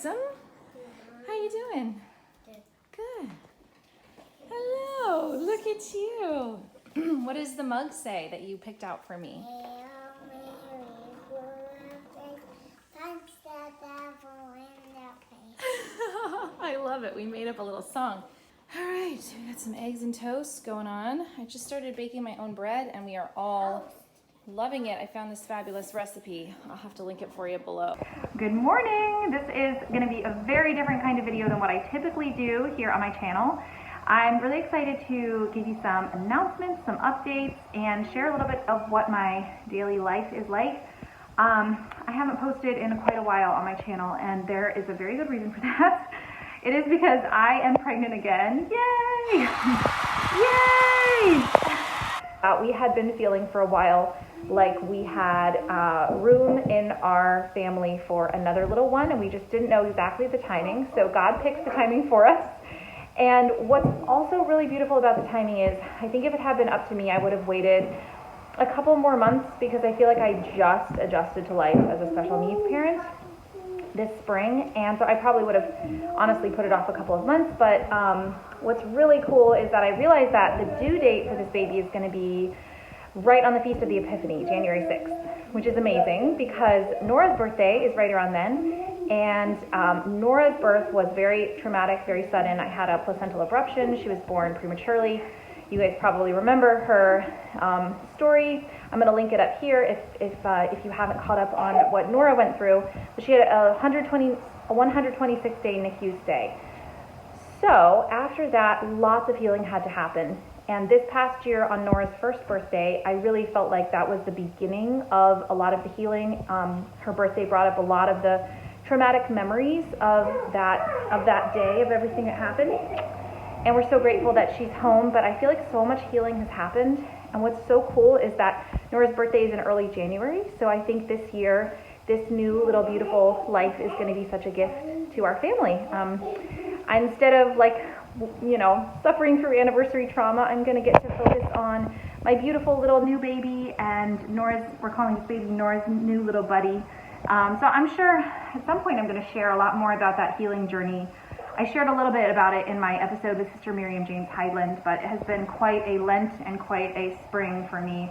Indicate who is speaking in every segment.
Speaker 1: handsome? How you doing? Good. Hello, look at you. What does the mug say that you picked out for me? I love it. We made up a little song. All right, we got some eggs and toast going on. I just started baking my own bread and we are all loving it. I found this fabulous recipe. I'll have to link it for you below.
Speaker 2: Good morning. This is going to be a very different kind of video than what I typically do here on my channel. I'm really excited to give you some announcements, some updates, and share a little bit of what my daily life is like. I haven't posted in quite a while on my channel, and there is a very good reason for that. It is because I am pregnant again. Yay! Yay! We had been feeling for a while like we had room in our family for another little one, and we just didn't know exactly the timing. So God picks the timing for us. And what's also really beautiful about the timing is, I think if it had been up to me, I would have waited a couple more months, because I feel like I just adjusted to life as a special needs parent this spring, and so I probably would have honestly put it off a couple of months. But what's really cool is that I realized that the due date for this baby is going to be right on the Feast of the Epiphany, January 6th, which is amazing because Nora's birthday is right around then. And Nora's birth was very traumatic, very sudden. I had a placental abruption. She was born prematurely. You guys probably remember her story. I'm going to link it up here if you haven't caught up on what Nora went through. But she had a 126-day NICU stay. So after that, lots of healing had to happen. And this past year on Nora's first birthday, I really felt like that was the beginning of a lot of the healing. Her birthday brought up a lot of the traumatic memories of that day, of everything that happened. And we're so grateful that she's home, but I feel like so much healing has happened. And what's so cool is that Nora's birthday is in early January, so I think this year, this new little beautiful life is going to be such a gift to our family. Instead of suffering through anniversary trauma, I'm going to get to focus on my beautiful little new baby, and we're calling this baby Nora's new little buddy. So I'm sure at some point I'm going to share a lot more about that healing journey. I shared a little bit about it in my episode with Sister Miriam James Hyland, but it has been quite a Lent and quite a spring for me,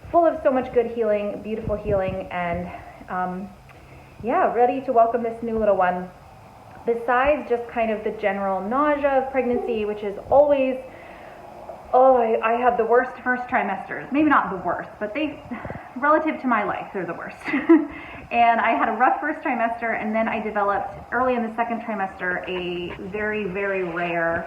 Speaker 2: full of so much good healing, beautiful healing, and ready to welcome this new little one. Besides just kind of the general nausea of pregnancy, which is always, I have the worst first trimesters. Maybe not the worst, but relative to my life, they're the worst. And I had a rough first trimester, and then I developed early in the second trimester a very, very rare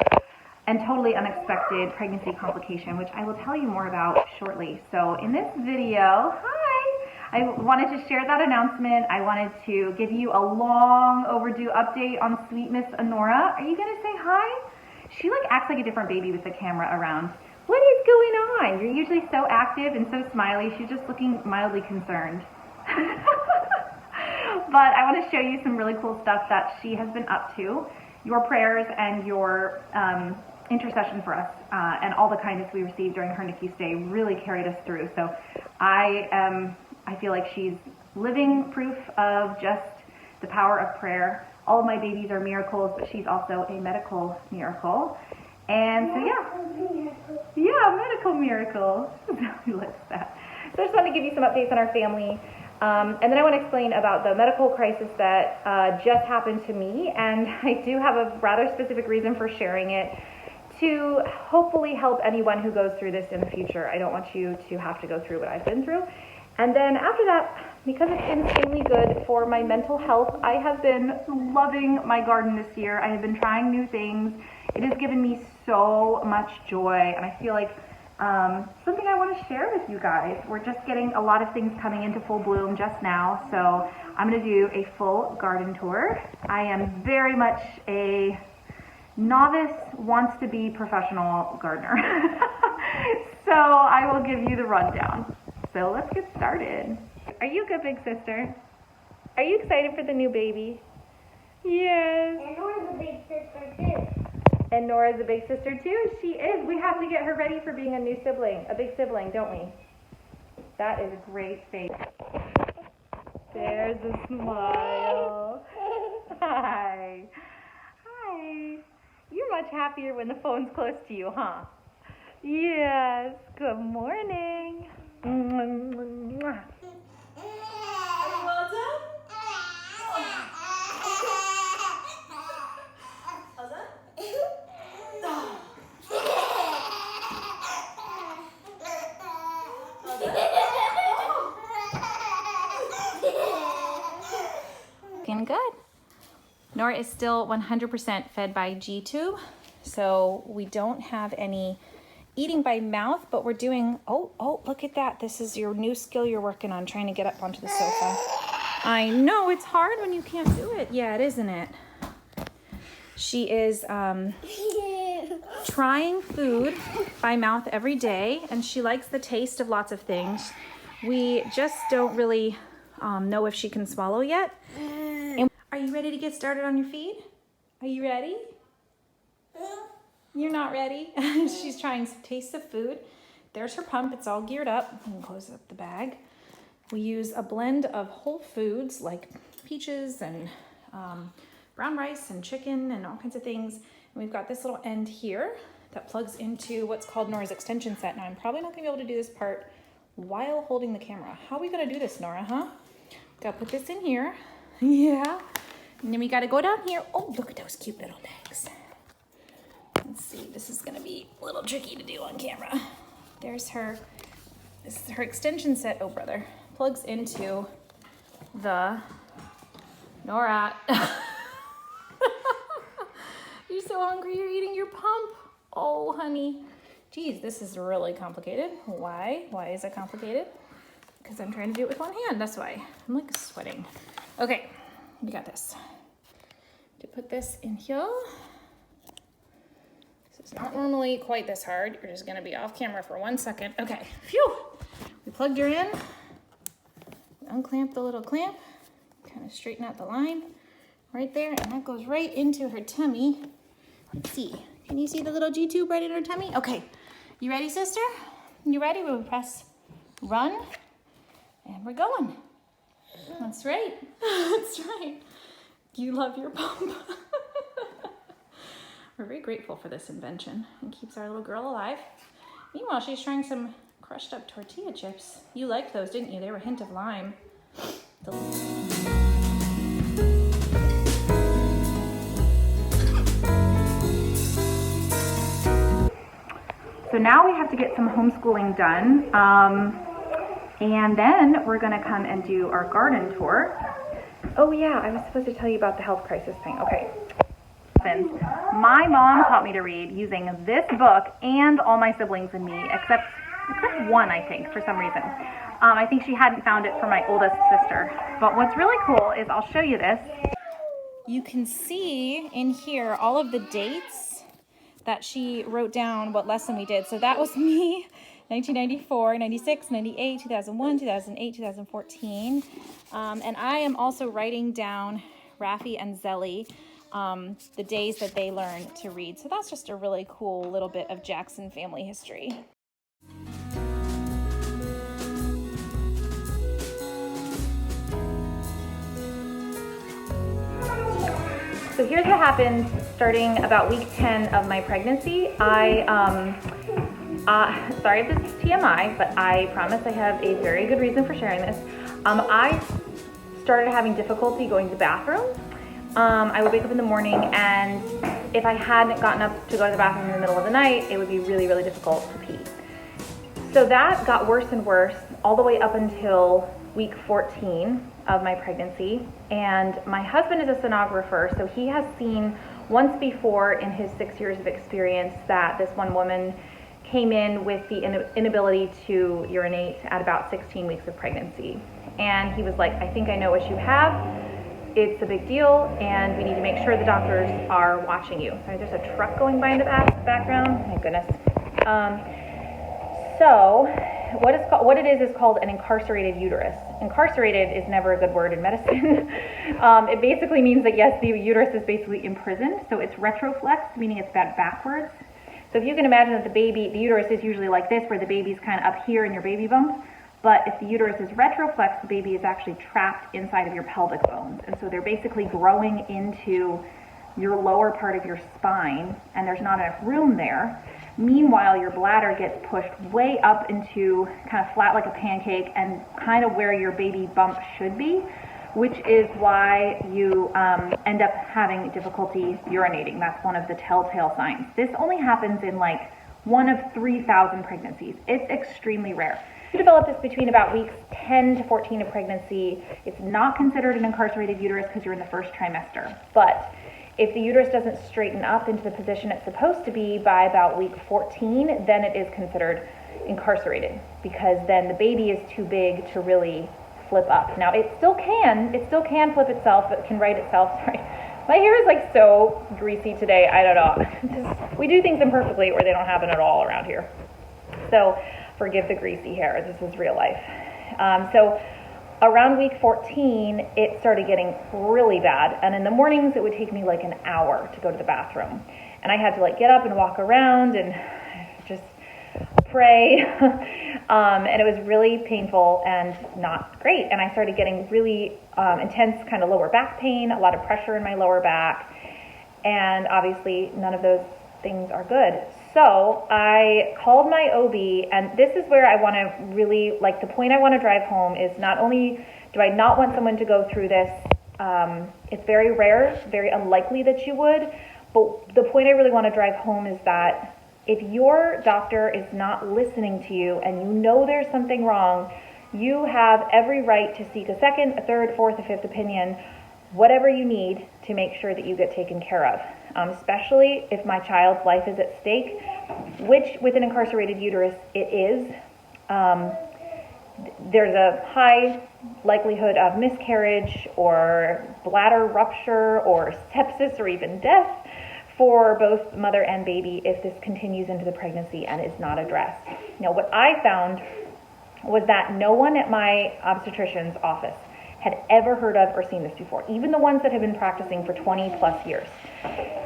Speaker 2: and totally unexpected pregnancy complication, which I will tell you more about shortly. So in this video, I wanted to share that announcement. I wanted to give you a long overdue update on sweet Miss Honora. Are you gonna say hi? She acts like a different baby with the camera around. What is going on? You're usually so active and so smiley. She's just looking mildly concerned. But I want to show you some really cool stuff that she has been up to. Your prayers and your intercession for us and all the kindness we received during her NICU stay really carried us through. So I feel like she's living proof of just the power of prayer. All of my babies are miracles, but she's also a medical miracle. And so medical miracle. Who likes that? So I just wanted to give you some updates on our family. And then I want to explain about the medical crisis that just happened to me. And I do have a rather specific reason for sharing it, to hopefully help anyone who goes through this in the future. I don't want you to have to go through what I've been through. And then after that, because it's insanely good for my mental health, I have been loving my garden this year. I have been trying new things. It has given me so much joy, and I feel like something I want to share with you guys. We're just getting a lot of things coming into full bloom just now, so I'm going to do a full garden tour. I am very much a novice, wants to be professional gardener. So I will give you the rundown. So let's get started. Are you good, big sister? Are you excited for the new baby? Yes.
Speaker 3: And Nora's a big sister too.
Speaker 1: And Nora's a big sister too. She is. We have to get her ready for being a new sibling, a big sibling, don't we? That is a great face. There's a smile. Hi.
Speaker 2: much happier when the phone's close to you, huh? Yes. Good morning.
Speaker 1: Are you well done? How's that? Looking good. Nora is still 100% fed by G-tube, so we don't have any eating by mouth, but we're doing, oh, look at that. This is your new skill you're working on, trying to get up onto the sofa. I know, it's hard when you can't do it. Yeah, it is, isn't it? She is trying food by mouth every day, and she likes the taste of lots of things. We just don't really know if she can swallow yet. And are you ready to get started on your feed? Are you ready? You're not ready? She's trying some tastes of food. There's her pump. It's all geared up. You can close up the bag. We use a blend of whole foods like peaches and brown rice and chicken and all kinds of things. And we've got this little end here that plugs into what's called Nora's extension set. Now, I'm probably not going to be able to do this part while holding the camera. How are we going to do this, Nora, huh? Got to put this in here. Yeah. And then we got to go down here. Oh, look at those cute little legs. Let's see, this is gonna be a little tricky to do on camera. There's her, this is her extension set, oh brother, plugs into the Nora. You're so hungry, you're eating your pump. Oh, honey. Geez, this is really complicated. Why? Why is it complicated? Because I'm trying to do it with one hand, that's why. I'm like sweating. Okay, we got this. To put this in here. It's not normally quite this hard. You're just gonna be off camera for 1 second. Okay, phew. We plugged her in. Unclamp the little clamp. Kind of straighten out the line right there, and that goes right into her tummy. Let's see. Can you see the little G-tube right in her tummy? Okay, you ready, sister? You ready? We'll press run, and we're going. That's right. That's right. You love your pump. We're very grateful for this invention. It keeps our little girl alive. Meanwhile, she's trying some crushed up tortilla chips. You liked those, didn't you? They were a hint of lime.
Speaker 2: So now we have to get some homeschooling done. And then we're gonna come and do our garden tour. Oh yeah, I was supposed to tell you about the health crisis thing. Okay. My mom taught me to read using this book and all my siblings and me, except one, I think, for some reason. I think she hadn't found it for my oldest sister. But what's really cool is I'll show you this.
Speaker 1: You can see in here all of the dates that she wrote down what lesson we did. So that was me, 1994, 96, 98, 2001, 2008, 2014. And I am also writing down Raffi and Zelly, the days that they learned to read. So that's just a really cool little bit of Jackson family history.
Speaker 2: So here's what happened starting about week 10 of my pregnancy. Sorry if this is TMI, but I promise I have a very good reason for sharing this. I started having difficulty going to the bathroom. I would wake up in the morning, and if I hadn't gotten up to go to the bathroom in the middle of the night, it would be really, really difficult to pee. So that got worse and worse all the way up until week 14 of my pregnancy. And my husband is a sonographer, so he has seen once before in his 6 years of experience that this one woman came in with the inability to urinate at about 16 weeks of pregnancy. And he was like, I think I know what you have. It's a big deal, and we need to make sure the doctors are watching you. Sorry, there's a truck going by in the background. My goodness. So what it is called an incarcerated uterus. Incarcerated is never a good word in medicine. It basically means that, yes, the uterus is basically imprisoned. So it's retroflexed, meaning it's bent backwards. So if you can imagine that the uterus is usually like this, where the baby's kind of up here in your baby bump. But if the uterus is retroflexed, the baby is actually trapped inside of your pelvic bones. And so they're basically growing into your lower part of your spine, and there's not enough room there. Meanwhile, your bladder gets pushed way up into kind of flat like a pancake and kind of where your baby bump should be, which is why you end up having difficulty urinating. That's one of the telltale signs. This only happens in like 1 of 3,000 pregnancies. It's extremely rare. You develop this between about weeks 10 to 14 of pregnancy. It's not considered an incarcerated uterus because you're in the first trimester. But if the uterus doesn't straighten up into the position it's supposed to be by about week 14, then it is considered incarcerated, because then the baby is too big to really flip up. Now it still can flip itself, it can right itself. Sorry, my hair is like so greasy today, I don't know. We do things imperfectly or they don't happen at all around here. So forgive the greasy hair, this is real life. So around week 14, it started getting really bad. And in the mornings, it would take me like an hour to go to the bathroom. And I had to like get up and walk around and just pray. And it was really painful and not great. And I started getting really intense kind of lower back pain, a lot of pressure in my lower back. And obviously none of those things are good. So I called my OB, and this is where I want to really, like, the point I want to drive home is not only do I not want someone to go through this, it's very rare, very unlikely that you would, but the point I really want to drive home is that if your doctor is not listening to you and you know there's something wrong, you have every right to seek a second, a third, fourth, a fifth opinion, whatever you need to make sure that you get taken care of. Especially if my child's life is at stake, which with an incarcerated uterus it is. There's a high likelihood of miscarriage or bladder rupture or sepsis or even death for both mother and baby if this continues into the pregnancy and is not addressed. Now, what I found was that no one at my obstetrician's office had ever heard of or seen this before, even the ones that have been practicing for 20 plus years.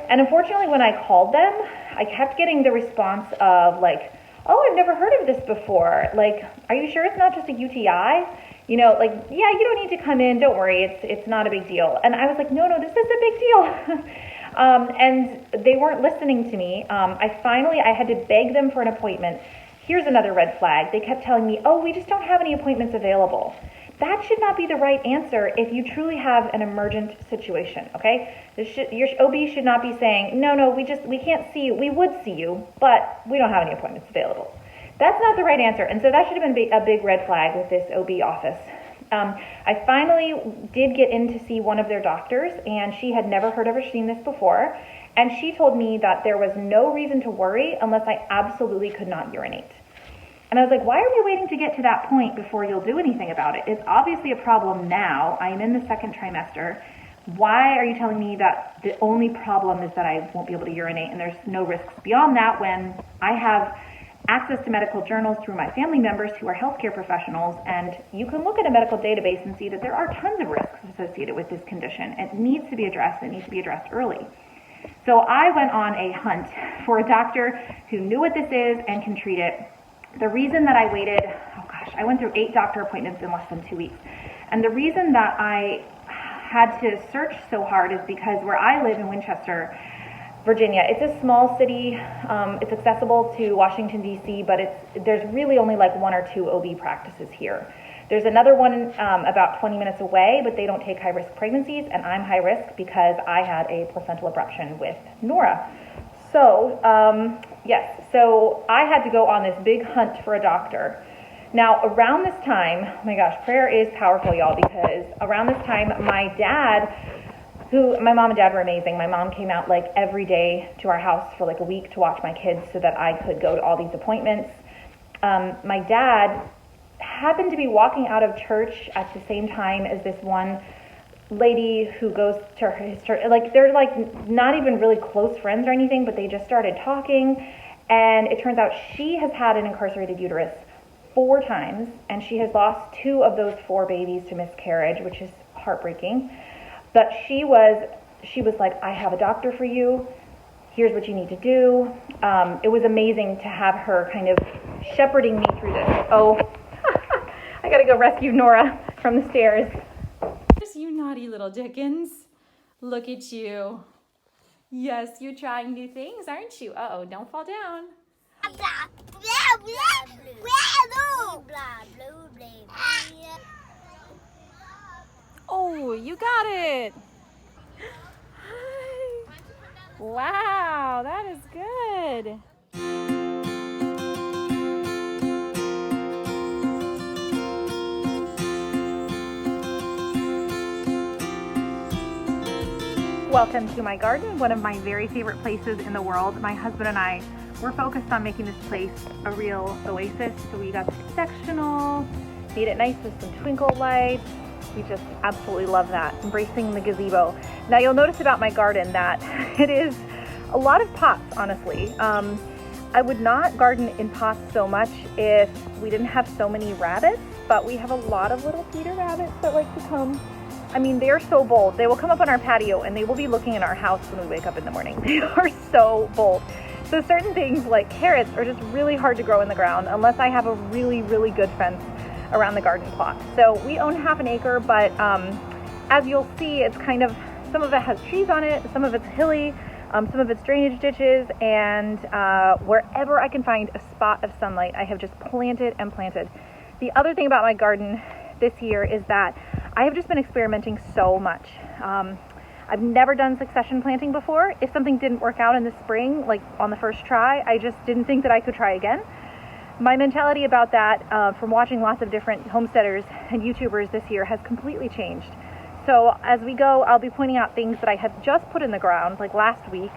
Speaker 2: And unfortunately, when I called them, I kept getting the response of like, oh, I've never heard of this before. Like, are you sure it's not just a UTI? You know, like, yeah, you don't need to come in. Don't worry. It's not a big deal. And I was like, no, this is a big deal. And they weren't listening to me. I had to beg them for an appointment. Here's another red flag. They kept telling me, oh, we just don't have any appointments available. That should not be the right answer if you truly have an emergent situation, okay? Your OB should not be saying, no, we can't see you. We would see you, but we don't have any appointments available. That's not the right answer. And so that should have been a big red flag with this OB office. I finally did get in to see one of their doctors, and she had never heard of or seen this before. And she told me that there was no reason to worry unless I absolutely could not urinate. And I was like, why are we waiting to get to that point before you'll do anything about it? It's obviously a problem now. I am in the second trimester. Why are you telling me that the only problem is that I won't be able to urinate and there's no risks beyond that when I have access to medical journals through my family members who are healthcare professionals, and you can look at a medical database and see that there are tons of risks associated with this condition. It needs to be addressed. It needs to be addressed early. So I went on a hunt for a doctor who knew what this is and can treat it. The reason that I waited, I went through 8 doctor appointments in less than 2 weeks. And the reason that I had to search so hard is because where I live in Winchester, Virginia, it's a small city. It's accessible to Washington, D.C., but there's really only like 1 or 2 OB practices here. There's another one about 20 minutes away, but they don't take high-risk pregnancies, and I'm high risk because I had a placental abruption with Nora. So, yes, so I had to go on this big hunt for a doctor. Now, around this time, oh my gosh, prayer is powerful, y'all, because around this time, my mom and dad were amazing. My mom came out like every day to our house for like a week to watch my kids so that I could go to all these appointments. My dad happened to be walking out of church at the same time as this one lady who goes to his church. Like, they're like not even really close friends or anything, but they just started talking. And it turns out she has had an incarcerated uterus 4 times, and she has lost 2 of those 4 babies to miscarriage, which is heartbreaking. But she was like, I have a doctor for you. Here's what you need to do. It was amazing to have her kind of shepherding me through this. Oh, I gotta go rescue Nora from the stairs.
Speaker 1: You naughty little Dickens. Look at you. Yes, you're trying new things, aren't you? Uh-oh, don't fall down.
Speaker 3: Blah, blah, blah, blah, blah, blah.
Speaker 1: Oh, you got it. Hi. Wow, that is good.
Speaker 2: Welcome to my garden, one of my very favorite places in the world. My husband and I were focused on making this place a real oasis. So we got the sectional, made it nice with some twinkle lights. We just absolutely love that, embracing the gazebo. Now you'll notice about my garden that it is a lot of pots, honestly. I would not garden in pots so much if we didn't have so many rabbits, but we have a lot of little Peter rabbits that like to come. I mean, they are so bold. They will come up on our patio and they will be looking in our house when we wake up in the morning. They are so bold. So certain things like carrots are just really hard to grow in the ground unless I have a really, really good fence around the garden plot. So we own half an acre, but as you'll see, it's kind of, some of it has trees on it, some of it's hilly, some of it's drainage ditches, and wherever I can find a spot of sunlight, I have just planted and planted. The other thing about my garden this year is that I have just been experimenting so much. I've never done succession planting before. If something didn't work out in the spring, like on the first try, I just didn't think that I could try again. My mentality about that from watching lots of different homesteaders and YouTubers this year has completely changed. So as we go, I'll be pointing out things that I have just put in the ground, like last week,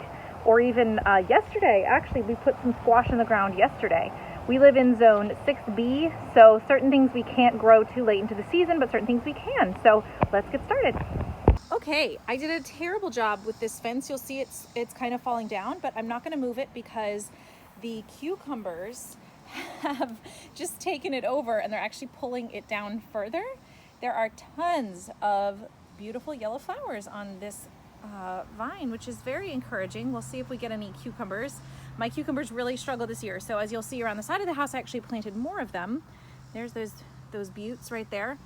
Speaker 2: or even yesterday. Actually, we put some squash in the ground yesterday. We live in zone 6B, so certain things we can't grow too late into the season, but certain things we can. So let's get started. Okay, I did a terrible job with this fence. You'll see it's kind of falling down, but I'm not going to move it because the cucumbers have just taken it over and they're actually pulling it down further. There are tons of beautiful yellow flowers on this vine, which is very encouraging. We'll see if we get any cucumbers. My cucumbers really struggle this year, so as you'll see around the side of the house, I actually planted more of them. There's those buttes right there.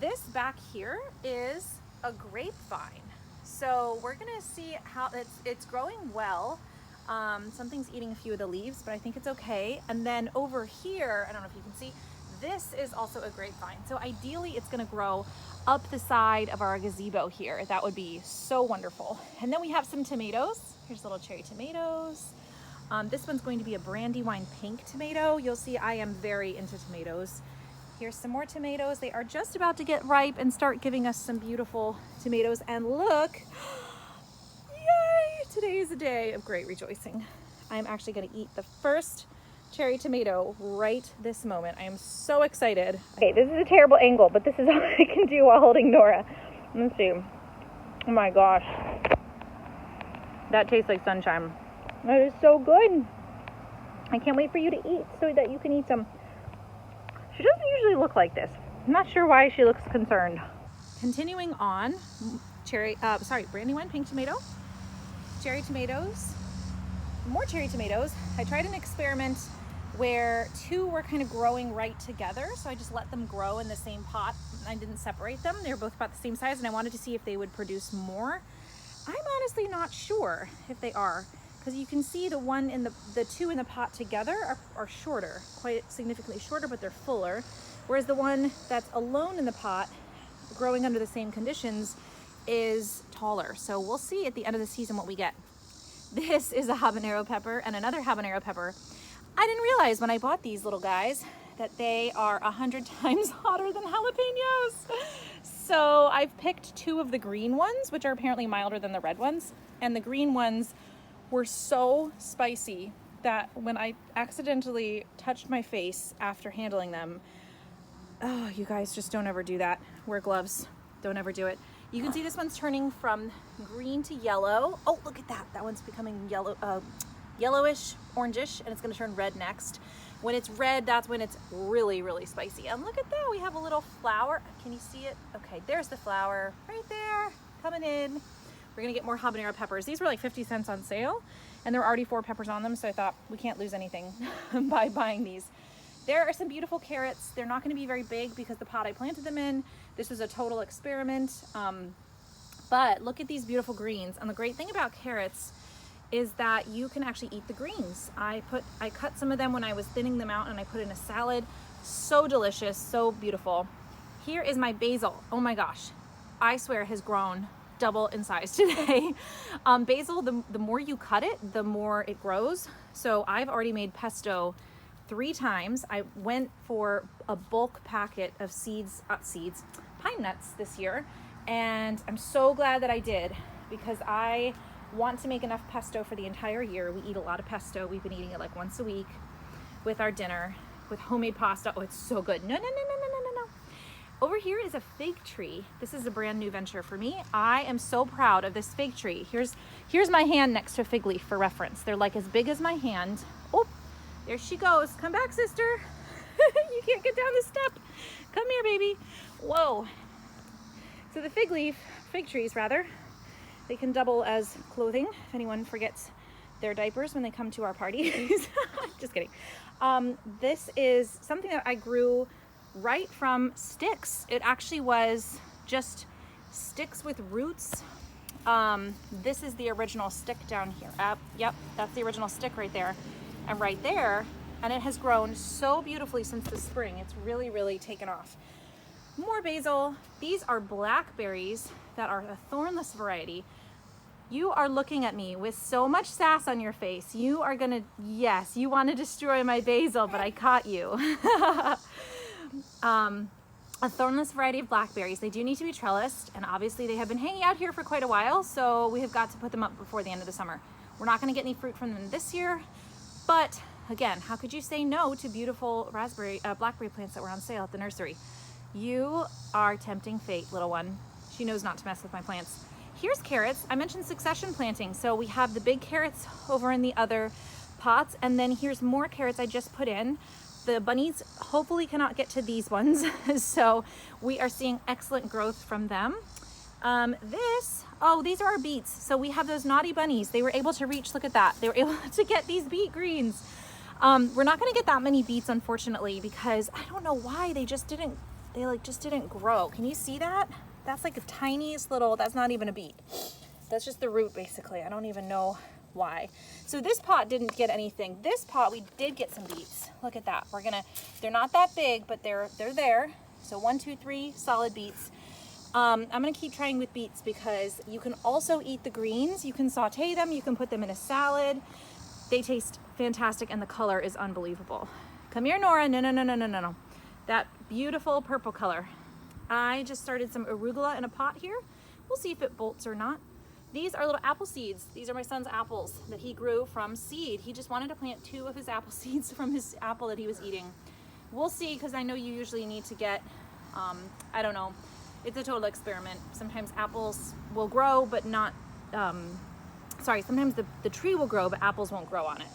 Speaker 2: This back here is a grapevine, so we're gonna see how it's growing well. Something's eating a few of the leaves, but I think it's okay. And then over here, I don't know if you can see, this is also a grapevine. So ideally it's gonna grow up the side of our gazebo here. That would be so wonderful. And then we have some tomatoes. Here's little cherry tomatoes. This one's going to be a brandywine pink tomato. You'll see I am very into tomatoes. Here's some more tomatoes. They are just about to get ripe and start giving us some beautiful tomatoes. And look, yay! Today is a day of great rejoicing. I'm actually gonna eat the first cherry tomato right this moment. I am so excited. Okay, this is a terrible angle, but this is all I can do while holding Nora. Let's see. Oh my gosh. That tastes like sunshine. That is so good. I can't wait for you to eat so that you can eat some. She doesn't usually look like this. I'm not sure why she looks concerned. Continuing on, brandywine pink tomato, cherry tomatoes, more cherry tomatoes. I tried an experiment where two were kind of growing right together, so I just let them grow in the same pot. I didn't separate them. They were both about the same size, and I wanted to see if they would produce more. I'm honestly not sure if they are, because you can see the two in the pot together are shorter, quite significantly shorter, but they're fuller, whereas the one that's alone in the pot, growing under the same conditions, is taller. So we'll see at the end of the season what we get. This is a habanero pepper and another habanero pepper. I didn't realize when I bought these little guys that they are 100 times hotter than jalapenos. So I've picked two of the green ones, which are apparently milder than the red ones. And the green ones were so spicy that when I accidentally touched my face after handling them, oh, you guys, just don't ever do that. Wear gloves, don't ever do it. You can see this one's turning from green to yellow. Oh, look at that. That one's becoming yellow, yellowish, orangish, and it's gonna turn red next. When it's red, that's when it's really, really spicy. And look at that, we have a little flower. Can you see it? Okay, there's the flower right there, coming in. We're gonna get more habanero peppers. These were like 50 cents on sale, and there were already 4 peppers on them, so I thought we can't lose anything by buying these. There are some beautiful carrots. They're not gonna be very big because the pot I planted them in. This was a total experiment. But look at these beautiful greens. And the great thing about carrots
Speaker 1: is that you can actually eat the greens. I cut some of them when I was thinning them out and I put in a salad. So delicious, so beautiful. Here is my basil. Oh my gosh, I swear it has grown double in size today. Basil, the more you cut it, the more it grows. So I've already made pesto 3 times. I went for a bulk packet of pine nuts this year, and I'm so glad that I did, because I want to make enough pesto for the entire year. We eat a lot of pesto. We've been eating it like once a week with our dinner, with homemade pasta. Oh, it's so good. No. Over here is a fig tree. This is a brand new venture for me. I am so proud of this fig tree. Here's my hand next to a fig leaf for reference. They're like as big as my hand. Oh, there she goes. Come back, sister. You can't get down the step. Come here, baby. Whoa. So the fig trees rather, they can double as clothing if anyone forgets their diapers when they come to our parties. Just kidding. This is something that I grew right from sticks. It actually was just sticks with roots. This is the original stick down here. Yep, that's the original stick right there and right there. And it has grown so beautifully since the spring. It's really, really taken off. More basil. These are blackberries that are a thornless variety. You are looking at me with so much sass on your face. You are gonna, yes, you want to destroy my basil, but I caught you. A thornless variety of blackberries. They do need to be trellised, and obviously they have been hanging out here for quite a while, so we have got to put them up before the end of the summer. We're not going to get any fruit from them this year, but again, how could you say no to beautiful blackberry plants that were on sale at the nursery? You are tempting fate, little one. She knows not to mess with my plants. Here's carrots. I mentioned succession planting, so we have the big carrots over in the other pots, and then here's more carrots I just put in. The bunnies hopefully cannot get to these ones, so we are seeing excellent growth from them. These are our beets. So we have those naughty bunnies. They were able to reach, look at that. They were able to get these beet greens. We're not gonna get that many beets, unfortunately, because I don't know why they just didn't grow. Can you see that? That's like the tiniest little, that's not even a beet. That's just the root, basically. I don't even know why. So this pot didn't get anything. This pot, we did get some beets. Look at that. They're not that big, but they're there. So 1, 2, 3 solid beets. I'm gonna keep trying with beets because you can also eat the greens. You can saute them, you can put them in a salad. They taste fantastic and the color is unbelievable. Come here, Nora. No. That beautiful purple color. I just started some arugula in a pot here. We'll see if it bolts or not. These are little apple seeds. These are my son's apples that he grew from seed. He just wanted to plant 2 of his apple seeds from his apple that he was eating. We'll see, because I know you usually need to get, I don't know, it's a total experiment. Sometimes apples will grow, but not, sometimes the tree will grow, but apples won't grow on it.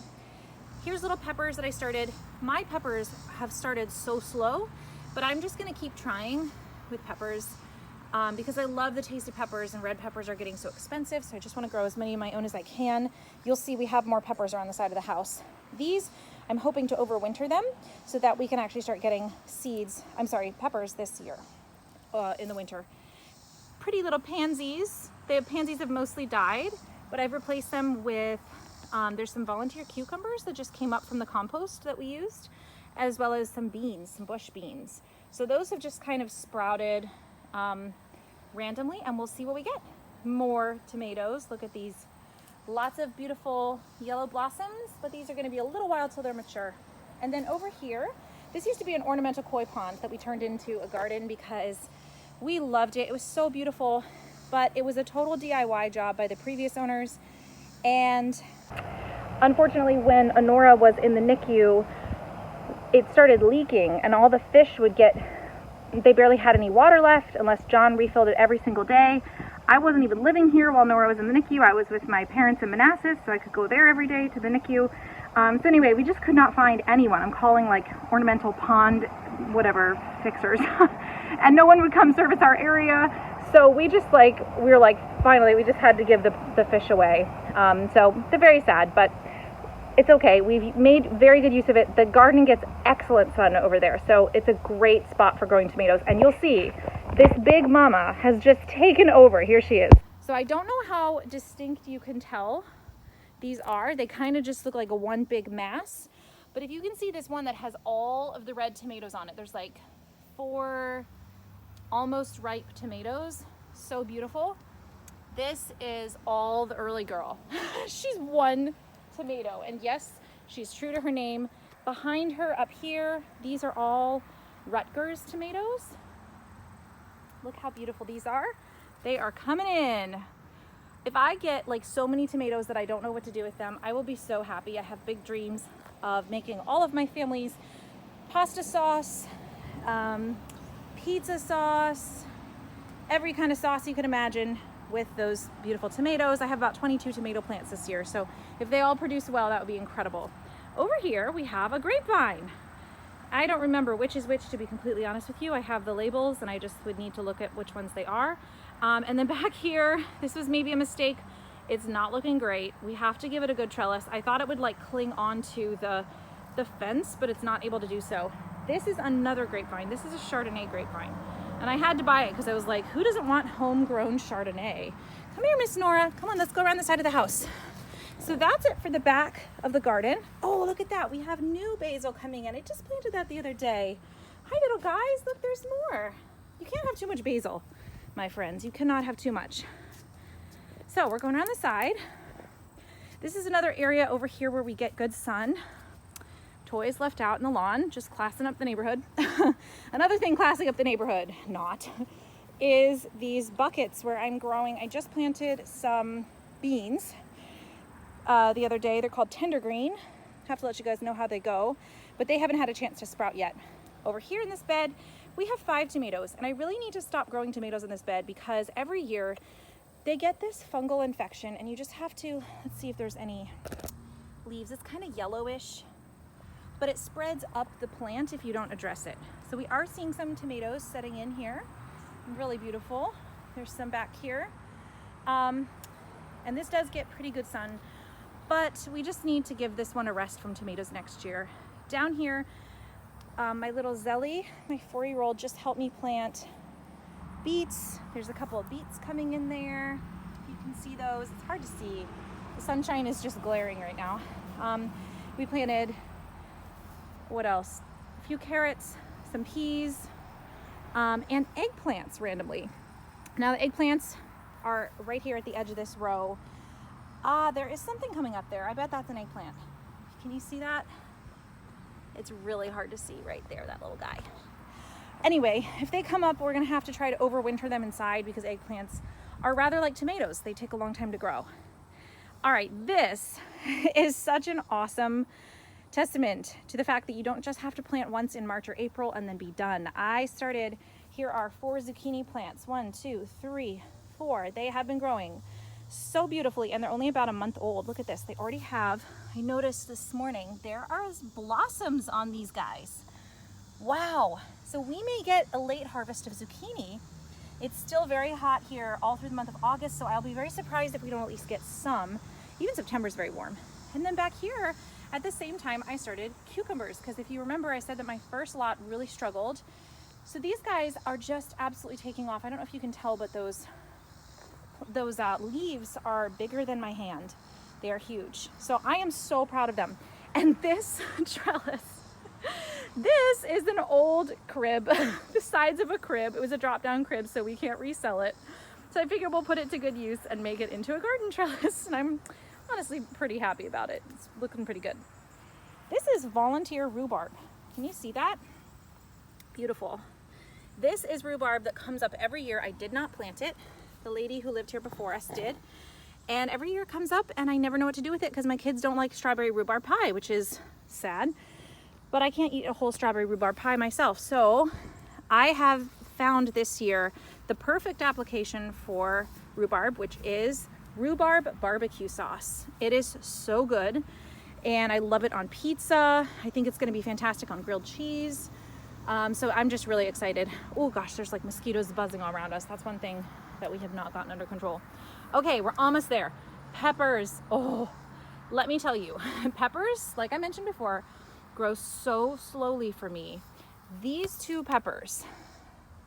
Speaker 1: Here's little peppers that I started. My peppers have started so slow, but I'm just gonna keep trying with peppers. Because I love the taste of peppers, and red peppers are getting so expensive, so I just want to grow as many of my own as I can. You'll see we have more peppers around the side of the house. These, I'm hoping to overwinter them so that we can actually start getting peppers this year in the winter. Pretty little pansies. Pansies have mostly died, but I've replaced them with, there's some volunteer cucumbers that just came up from the compost that we used, as well as some beans, some bush beans. So those have just kind of sprouted randomly, and we'll see what we get. More tomatoes. Look at these. Lots of beautiful yellow blossoms, but these are going to be a little while till they're mature. And then over here, this used to be an ornamental koi pond that we turned into a garden because we loved it. It was so beautiful, but it was a total DIY job by the previous owners. And unfortunately, when Honora was in the NICU, it started leaking, and all the fish would they barely had any water left unless John refilled it every single day. I wasn't even living here while Nora was in the NICU. I was with my parents in Manassas, so I could go there every day to the NICU. So anyway, we just could not find anyone. I'm calling like ornamental pond, whatever, fixers. And no one would come service our area. So we were finally, we just had to give the fish away. So they're very sad, but it's okay. We've made very good use of it. The garden gets excellent sun over there, so it's a great spot for growing tomatoes. And you'll see, this big mama has just taken over. Here she is. So I don't know how distinct you can tell these are. They kind of just look like a one big mass. But if you can see this one that has all of the red tomatoes on it, there's like 4 almost ripe tomatoes. So beautiful. This is all the early girl. She's 1 tomato. And yes, she's true to her name. Behind her up here, these are all Rutgers tomatoes. Look how beautiful these are. They are coming in. If I get like so many tomatoes that I don't know what to do with them, I will be so happy. I have big dreams of making all of my family's pasta sauce, pizza sauce, every kind of sauce you can imagine with those beautiful tomatoes. I have about 22 tomato plants this year, so if they all produce well, that would be incredible. Over here, we have a grapevine. I don't remember which is which, to be completely honest with you. I have the labels and I just would need to look at which ones they are. And then back here, this was maybe a mistake. It's not looking great. We have to give it a good trellis. I thought it would like cling onto the fence, but it's not able to do so. This is another grapevine. This is a Chardonnay grapevine. And I had to buy it because I was like, who doesn't want homegrown Chardonnay? Come here, Miss Nora. Come on, let's go around the side of the house. So that's it for the back of the garden. Oh, look at that. We have new basil coming in. I just planted that the other day. Hi, little guys. Look, there's more. You can't have too much basil, my friends. You cannot have too much. So we're going around the side. This is another area over here where we get good sun. Toys left out in the lawn, just classing up the neighborhood. Another thing classing up the neighborhood, not, is these buckets where I'm growing. I just planted some beans the other day. They're called tender green. Have to let you guys know how they go, but they haven't had a chance to sprout yet. Over here in this bed, we have 5 tomatoes, and I really need to stop growing tomatoes in this bed because every year they get this fungal infection, and you just have to, let's see if there's any leaves. It's kind of yellowish, but it spreads up the plant if you don't address it. So we are seeing some tomatoes setting in here. Really beautiful. There's some back here. And this does get pretty good sun, but we just need to give this one a rest from tomatoes next year. Down here, my little Zelly, my 4-year-old, just helped me plant beets. There's a couple of beets coming in there. You can see those. It's hard to see. The sunshine is just glaring right now. We planted, what else? A few carrots, some peas, and eggplants randomly. Now the eggplants are right here at the edge of this row. There is something coming up there. I bet that's an eggplant. Can you see that? It's really hard to see right there, that little guy. Anyway, if they come up, we're gonna have to try to overwinter them inside because eggplants are rather like tomatoes. They take a long time to grow. All right, this is such an awesome testament to the fact that you don't just have to plant once in March or April and then be done. Here are 4 zucchini plants. 1, 2, 3, 4. They have been growing so beautifully, and they're only about a month old. Look at this. They already have, I noticed this morning, there are blossoms on these guys. Wow. So we may get a late harvest of zucchini. It's still very hot here all through the month of August, so I'll be very surprised if we don't at least get some. Even September is very warm. And then back here, at the same time, I started cucumbers, because if you remember, I said that my first lot really struggled. So these guys are just absolutely taking off. I don't know if you can tell, but those leaves are bigger than my hand. They are huge. So I am so proud of them. And this trellis, this is an old crib, the sides of a crib. It was a drop-down crib, so we can't resell it. So I figured we'll put it to good use and make it into a garden trellis. And I'm honestly pretty happy about it. It's looking pretty good. This is volunteer rhubarb. Can you see that? Beautiful. This is rhubarb that comes up every year. I did not plant it. The lady who lived here before us did. And every year it comes up and I never know what to do with it because my kids don't like strawberry rhubarb pie, which is sad. But I can't eat a whole strawberry rhubarb pie myself. So I have found this year the perfect application for rhubarb, which is rhubarb barbecue sauce. It is so good and I love it on pizza. I think it's going to be fantastic on grilled cheese. So I'm just really excited. Oh gosh, there's like mosquitoes buzzing all around us. That's one thing that we have not gotten under control. Okay, we're almost there. Peppers. Oh, let me tell you, peppers, like I mentioned before, grow so slowly for me. These 2 peppers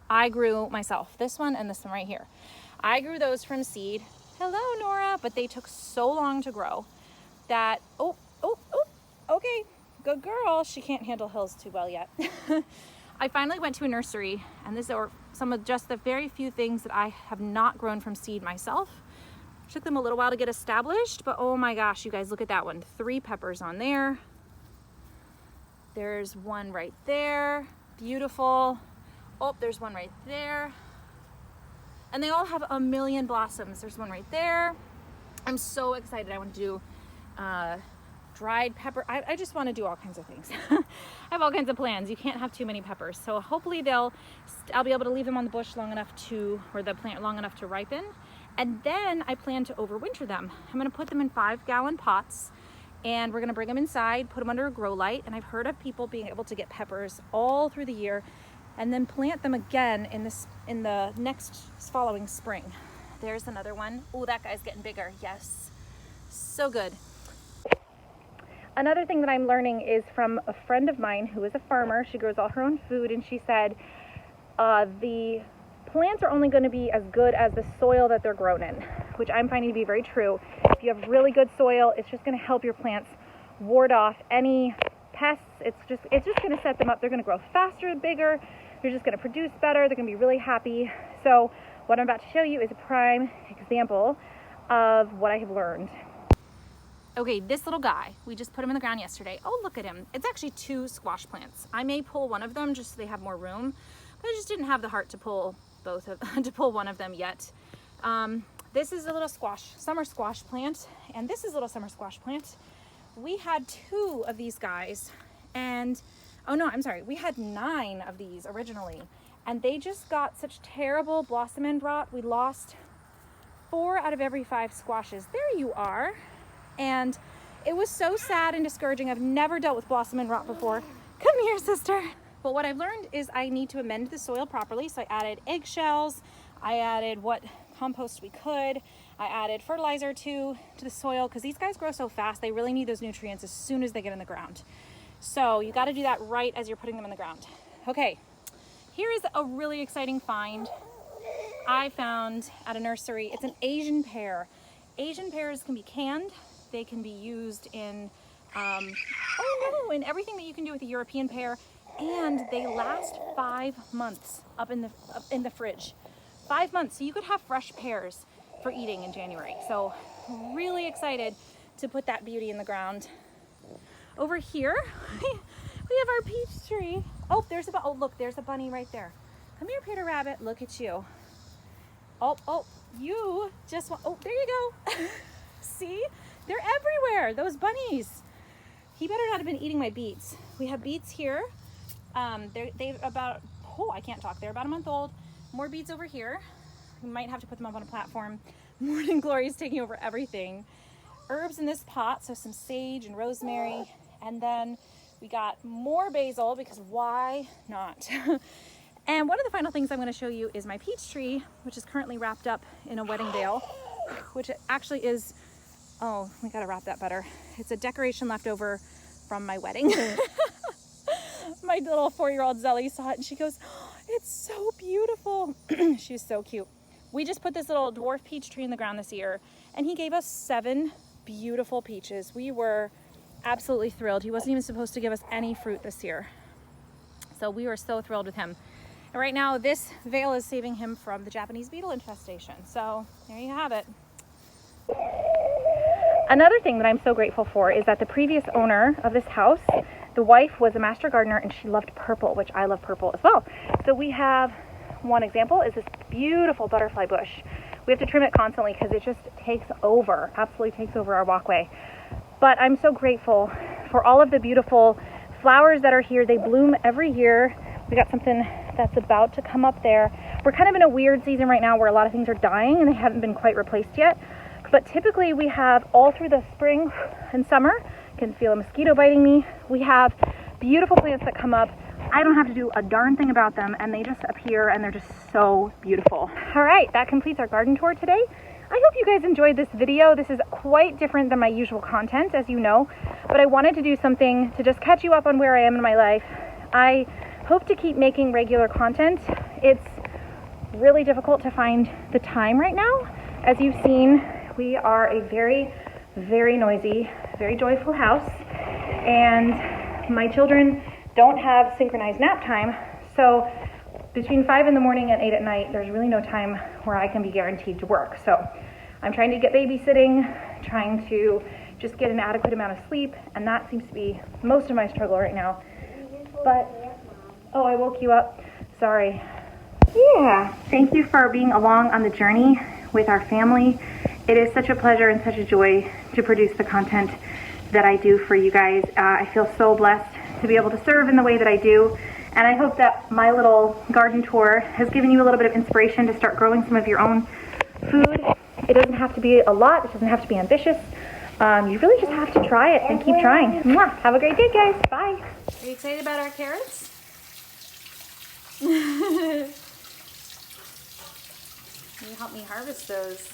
Speaker 1: I grew myself, this one and this one right here. I grew those from seed. Hello, Nora, but they took so long to grow. that. Oh, oh, oh, okay, good girl. She can't handle hills too well yet. I finally went to a nursery, and these are some of just the very few things that I have not grown from seed myself. Took them a little while to get established, but oh my gosh, you guys, look at that one. 3 peppers on there. There's one right there. Beautiful. Oh, there's one right there. And they all have a million blossoms. There's one right there. I'm so excited. I want to do dried pepper. I just want to do all kinds of things. I have all kinds of plans. You can't have too many peppers. So hopefully I'll be able to leave them on the bush long enough or the plant long enough to ripen. And then I plan to overwinter them. I'm gonna put them in 5-gallon pots, and we're gonna bring them inside, put them under a grow light. And I've heard of people being able to get peppers all through the year and then plant them again in the next following spring. There's another one. Oh, that guy's getting bigger. Yes, so good.
Speaker 2: Another thing that I'm learning is from a friend of mine who is a farmer. She grows all her own food, and she said the plants are only going to be as good as the soil that they're grown in, which I'm finding to be very true. If you have really good soil, it's just going to help your plants ward off any pests. It's just going to set them up. They're going to grow faster, bigger. They're just going to produce better. They're going to be really happy. So what I'm about to show you is a prime example of what I have learned.
Speaker 1: Okay, this little guy, we just put him in the ground yesterday. Oh, look at him. It's actually 2 squash plants. I may pull one of them just so they have more room, but I just didn't have the heart to pull one of them yet. This is a little summer squash plant, and this is a little summer squash plant. We had 2 of these guys, and oh no, I'm sorry, we had 9 of these originally, and they just got such terrible blossom end rot. We lost 4 out of every 5 squashes. There you are. And it was so sad and discouraging. I've never dealt with blossom end rot before. Come here, sister. But what I've learned is I need to amend the soil properly. So I added eggshells, I added what compost we could, I added fertilizer to the soil, because these guys grow so fast. They really need those nutrients as soon as they get in the ground. So you got to do that right as you're putting them in the ground. Okay, here is a really exciting find I found at a nursery. It's an Asian pear. Asian pears can be canned. They can be used in, in everything that you can do with a European pear. And they last 5 months up in the fridge. 5 months, so you could have fresh pears for eating in January. So really excited to put that beauty in the ground. Over here, we have our peach tree. Oh, look, there's a bunny right there. Come here, Peter Rabbit, look at you. Oh, you just want, oh, there you go. See, they're everywhere, those bunnies. He better not have been eating my beets. We have beets here. They're about, I can't talk. They're about a month old. More beets over here. We might have to put them up on a platform. Morning Glory is taking over everything. Herbs in this pot, so some sage and rosemary. And then we got more basil, because why not? And one of the final things I'm going to show you is my peach tree, which is currently wrapped up in a wedding veil, which actually is, oh, we got to wrap that better. It's a decoration left over from my wedding. My little 4-year-old Zelly saw it and she goes, oh, it's so beautiful. She's so cute. We just put this little dwarf peach tree in the ground this year, and he gave us 7 beautiful peaches. We were absolutely thrilled. He wasn't even supposed to give us any fruit this year. So we were so thrilled with him. And right now this veil is saving him from the Japanese beetle infestation. So there you have it.
Speaker 2: Another thing that I'm so grateful for is that the previous owner of this house, the wife was a master gardener, and she loved purple, which I love purple as well. So we have one example is this beautiful butterfly bush. We have to trim it constantly because it just takes over, absolutely takes over our walkway. But I'm so grateful for all of the beautiful flowers that are here. They bloom every year. We got something that's about to come up there. We're kind of in a weird season right now where a lot of things are dying and they haven't been quite replaced yet. But typically we have all through the spring and summer, can feel a mosquito biting me. We have beautiful plants that come up. I don't have to do a darn thing about them, and they just appear and they're just so beautiful. All right, that completes our garden tour today. I hope you guys enjoyed this video. This is quite different than my usual content, as you know, but I wanted to do something to just catch you up on where I am in my life. I hope to keep making regular content. It's really difficult to find the time right now. As you've seen, we are a very very noisy, very joyful house, and my children don't have synchronized nap time, so between 5 in the morning and 8 at night, there's really no time where I can be guaranteed to work. So I'm trying to get babysitting, trying to just get an adequate amount of sleep, and that seems to be most of my struggle right now. But, oh, I woke you up. Sorry. Yeah, thank you for being along on the journey with our family. It is such a pleasure and such a joy to produce the content that I do for you guys. I feel so blessed to be able to serve in the way that I do. And I hope that my little garden tour has given you a little bit of inspiration to start growing some of your own food. It doesn't have to be a lot. It doesn't have to be ambitious. You really just have to try it and keep trying. Mwah. Have a great day, guys. Bye.
Speaker 1: Are you excited about our carrots? Can you help me harvest those?